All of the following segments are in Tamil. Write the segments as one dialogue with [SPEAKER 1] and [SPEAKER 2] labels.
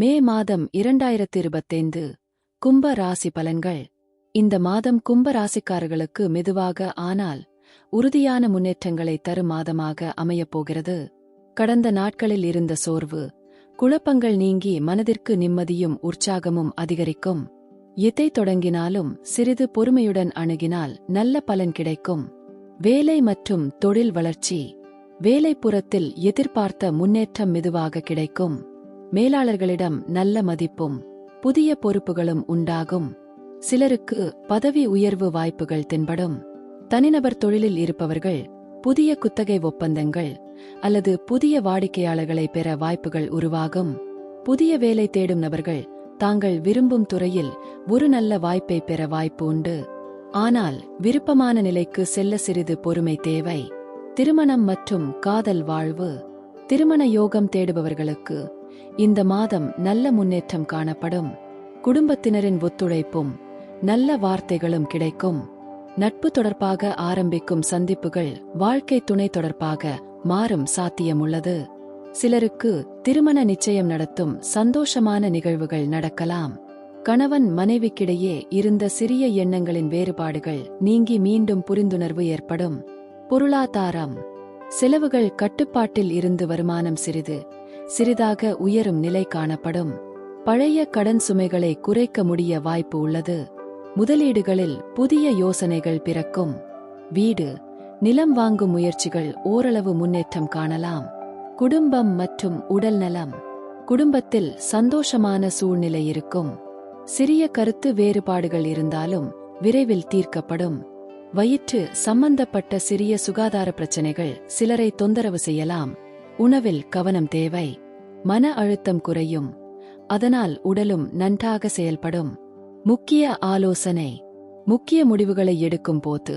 [SPEAKER 1] மே மாதம் 2025 கும்ப ராசி பலன்கள். இந்த மாதம் கும்ப ராசிக்காரர்களுக்கு மெதுவாக ஆனால் உறுதியான முன்னேற்றங்களை தரும் மாதமாக அமையப்போகிறது. கடந்த நாட்களில் இருந்த சோர்வு, குழப்பங்கள் நீங்கி மனதிற்கு நிம்மதியும் உற்சாகமும் அதிகரிக்கும். எதை தொடங்கினாலும் சிறிது பொறுமையுடன் அணுகினால் நல்ல பலன் கிடைக்கும். வேலை மற்றும் தொழில் வளர்ச்சி. வேலைப்புறத்தில் எதிர்பார்த்த முன்னேற்றம் மெதுவாக கிடைக்கும். மேலாளர்களிடம் நல்ல மதிப்பும் புதிய பொறுப்புகளும் உண்டாகும். சிலருக்கு பதவி உயர்வு வாய்ப்புகள் தென்படும். தனிநபர் தொழிலில் இருப்பவர்கள் புதிய குத்தகை ஒப்பந்தங்கள் அல்லது புதிய வாடிக்கையாளர்களை பெற வாய்ப்புகள் உருவாகும். புதிய வேலை தேடும் நபர்கள் தாங்கள் விரும்பும் துறையில் ஒரு நல்ல வாய்ப்பை பெற வாய்ப்பு உண்டு. ஆனால் விருப்பமான நிலைக்கு செல்ல சிறிது பொறுமை தேவை. திருமணம் மற்றும் காதல் வாழ்வு. திருமண யோகம் தேடுபவர்களுக்கு இந்த மாதம் நல்ல முன்னேற்றம் காணப்படும். குடும்பத்தினரின் ஒத்துழைப்பும் நல்ல வார்த்தைகளும் கிடைக்கும். நட்பு தொடர்பாக ஆரம்பிக்கும் சந்திப்புகள் வாழ்க்கை துணை தொடர்பாக மாறும் சாத்தியமுள்ளது. சிலருக்கு திருமண நிச்சயம் நடத்தும் சந்தோஷமான நிகழ்வுகள் நடக்கலாம். கணவன் மனைவிக்கிடையே இருந்த சிறிய எண்ணங்களின் வேறுபாடுகள் நீங்கி மீண்டும் புரிந்துணர்வு ஏற்படும். பொருளாதாரம். செலவுகள் கட்டுப்பாட்டில் இருந்து வருமானம் சிறிதாக உயரும் நிலை காணப்படும். பழைய கடன் சுமைகளை குறைக்க முடிய வாய்ப்பு உள்ளது. முதலீடுகளில் புதிய யோசனைகள் பிறக்கும். வீடு, நிலம் வாங்கும் முயற்சிகள் ஓரளவு முன்னேற்றம் காணலாம். குடும்பம் மற்றும் உடல்நலம். குடும்பத்தில் சந்தோஷமான சூழ்நிலை இருக்கும். சிறிய கருத்து வேறுபாடுகள் இருந்தாலும் விரைவில் தீர்க்கப்படும். வயிற்று சம்பந்தப்பட்ட சிறிய சுகாதார பிரச்சனைகள் சிலரை தொந்தரவு செய்யலாம். உணவில் கவனம் தேவை. மன அழுத்தம் குறையும். அதனால் உடலும் நன்றாக செயல்படும். முக்கிய ஆலோசனை. முக்கிய முடிவுகளை எடுக்கும் போது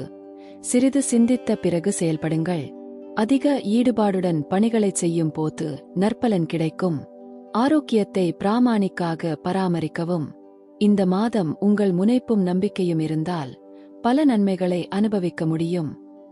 [SPEAKER 1] சிறிது சிந்தித்த பிறகு செயல்படுங்கள். அதிக ஈடுபாடுடன் பணிகளை செய்யும் போது நற்பலன் கிடைக்கும். ஆரோக்கியத்தை பிராமாணிக்காக பராமரிக்கவும். இந்த மாதம் உங்கள் முனைப்பும் நம்பிக்கையும் இருந்தால் பல நன்மைகளை அனுபவிக்க முடியும்.